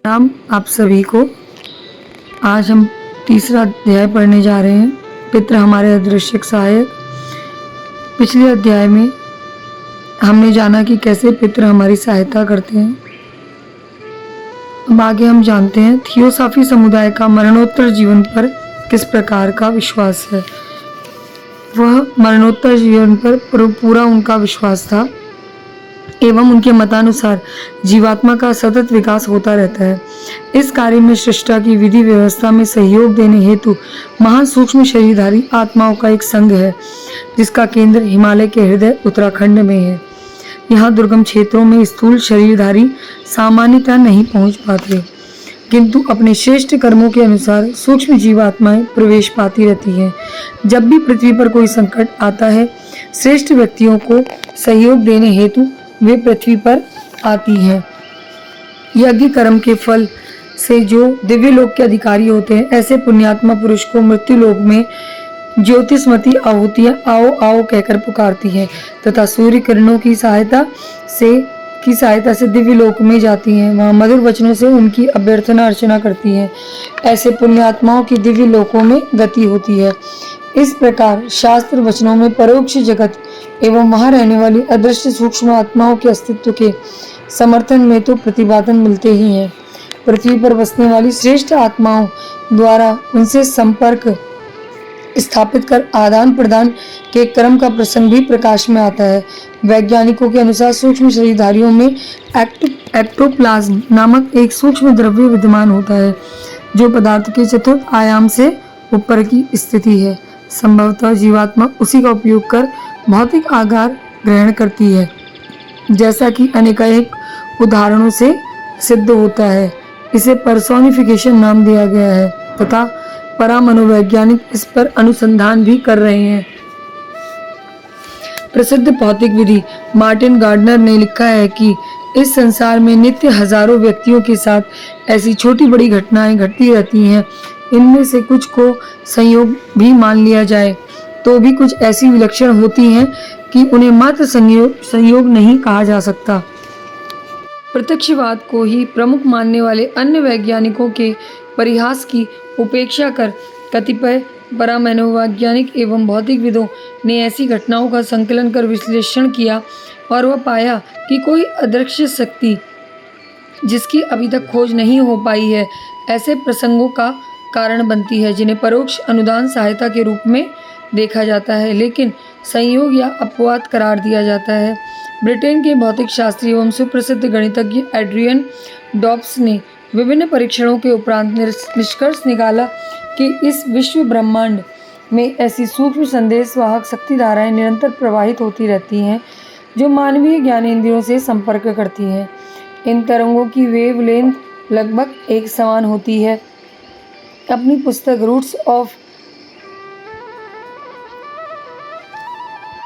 नाम आप सभी को। आज हम तीसरा अध्याय पढ़ने जा रहे हैं, पितृ हमारे अदृश्य सहायक। पिछले अध्याय में हमने जाना कि कैसे पितृ हमारी सहायता करते हैं। अब आगे हम जानते हैं थियोसॉफी समुदाय का मरणोत्तर जीवन पर किस प्रकार का विश्वास है। वह मरणोत्तर जीवन पर पूरा उनका विश्वास था एवं उनके मतानुसार जीवात्मा का सतत विकास होता रहता है। इस कार्य में सृष्टा की विधि व्यवस्था में सहयोग देने हेतु महान सूक्ष्म शरीरधारी आत्माओं का एक संघ है, जिसका केंद्र हिमालय के हृदय उत्तराखंड में है। यहाँ दुर्गम क्षेत्रों में स्थूल शरीरधारी सामान्यतः नहीं पहुँच पाते, किंतु अपने श्रेष्ठ कर्मों के अनुसार सूक्ष्म जीवात्माएं प्रवेश पाती रहती हैं। जब भी पृथ्वी पर कोई संकट आता है, श्रेष्ठ व्यक्तियों को सहयोग देने हेतु वे पृथ्वी पर आती हैं। यज्ञ कर्म के फल से जो दिव्य लोक के अधिकारी होते हैं, ऐसे पुण्यात्मा पुरुष को मृत्यु लोक में ज्योतिषमती आहुतियां आओ आओ कहकर पुकारती हैं तथा सूर्य किरणों की सहायता से दिव्य लोक में जाती हैं। वहाँ मधुर वचनों से उनकी अभ्यर्थना अर्चना करती हैं। ऐसे पुण्यात्माओं की दिव्य लोकों में गति होती है। इस प्रकार शास्त्र वचनों में परोक्ष जगत एवं वहाँ रहने वाली अदृश्य सूक्ष्म आत्माओं के अस्तित्व के समर्थन में तो प्रतिपादन मिलते ही हैं। पृथ्वी पर बसने वाली श्रेष्ठ आत्माओं द्वारा उनसे संपर्क स्थापित कर आदान प्रदान के क्रम का प्रसंग भी प्रकाश में आता है। वैज्ञानिकों के अनुसार सूक्ष्म शरीरधारियों में एक्टोप्लाज्म नामक एक सूक्ष्म द्रव्य विद्यमान होता है, जो पदार्थ के चतुर्थ आयाम से ऊपर की स्थिति है। संभवतः जीवात्मा उसी का उपयोग कर भौतिक आकार ग्रहण करती है, जैसा कि अनेकानेक उदाहरणों से सिद्ध होता है। इसे पर्सोनिफिकेशन नाम दिया गया है तथा परामनोवैज्ञानिक इस पर अनुसंधान भी कर रहे हैं। प्रसिद्ध भौतिक विधि मार्टिन गार्डनर ने लिखा है कि इस संसार में नित्य हजारों व्यक्तियों के साथ ऐसी छोटी बड़ी घटनाएं घटती रहती हैं। इनमें से कुछ को संयोग भी मान लिया जाए तो भी कुछ ऐसी विलक्षण होती हैं कि उन्हें मात्र संयोग नहीं कहा जा सकता। प्रत्यक्षवाद को ही प्रमुख मानने वाले अन्य वैज्ञानिकों के परिहास की उपेक्षा कर कतिपय परामनोवैज्ञानिक एवं भौतिकविदों ने ऐसी घटनाओं का संकलन कर विश्लेषण किया और वह पाया कि कोई अदृश्य शक्ति जिसकी अभी तक खोज नहीं हो पाई है, ऐसे प्रसंगों का कारण बनती है, जिन्हें परोक्ष अनुदान सहायता के रूप में देखा जाता है, लेकिन संयोग या अपवाद करार दिया जाता है। ब्रिटेन के भौतिक शास्त्री एवं सुप्रसिद्ध गणितज्ञ एड्रियन डॉब्स ने विभिन्न परीक्षणों के उपरांत निष्कर्ष निकाला कि इस विश्व ब्रह्मांड में ऐसी सूक्ष्म संदेशवाहक शक्ति धाराएं निरंतर प्रवाहित होती रहती हैं, जो मानवीय ज्ञानेंद्रियों से संपर्क करती हैं। इन तरंगों की वेवलेंथ लगभग एक समान होती है। अपनी पुस्तक रूट्स ऑफ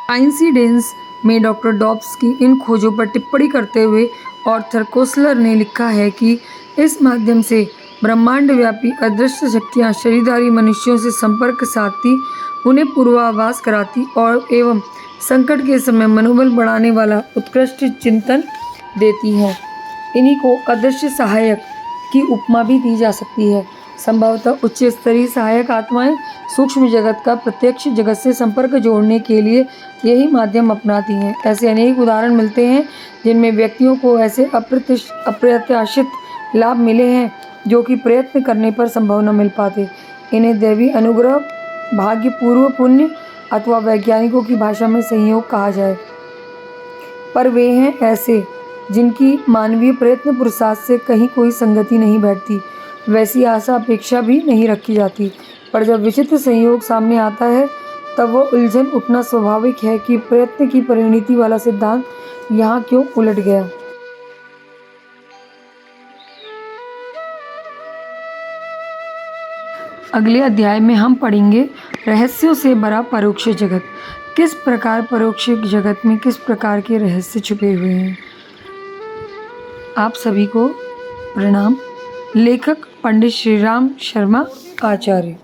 कोइंसिडेंस में डॉक्टर डॉब्स की इन खोजों पर टिप्पणी करते हुए आर्थर कोसलर ने लिखा है कि इस माध्यम से ब्रह्मांड व्यापी अदृश्य शक्तियाँ शरीरधारी मनुष्यों से संपर्क साधती, उन्हें पूर्वाभास कराती और एवं संकट के समय मनोबल बढ़ाने वाला उत्कृष्ट चिंतन देती हैं। इन्हीं को अदृश्य सहायक की उपमा भी दी जा सकती है। संभवतः उच्च स्तरीय सहायक आत्माएं सूक्ष्म जगत का प्रत्यक्ष जगत से संपर्क जोड़ने के लिए यही माध्यम अपनाती हैं। ऐसे अनेक उदाहरण मिलते हैं जिनमें व्यक्तियों को ऐसे अप्रत्याशित लाभ मिले हैं जो कि प्रयत्न करने पर संभव न मिल पाते। इन्हें दैवी अनुग्रह, भाग्य, पूर्व पुण्य अथवा वैज्ञानिकों की भाषा में संयोग कहा जाए, पर वे हैं ऐसे जिनकी मानवीय प्रयत्न पुरुषार्थ से कहीं कोई संगति नहीं बैठती। वैसी आशा अपेक्षा भी नहीं रखी जाती, पर जब विचित्र संयोग सामने आता है तब वो उलझन उठना स्वाभाविक है कि प्रयत्न की परिणति वाला सिद्धांत यहाँ क्यों उलट गया। अगले अध्याय में हम पढ़ेंगे रहस्यों से भरा परोक्ष जगत। किस प्रकार परोक्ष जगत में किस प्रकार के रहस्य छुपे हुए हैं। आप सभी को प्रणाम। लेखक पंडित श्रीराम शर्मा आचार्य।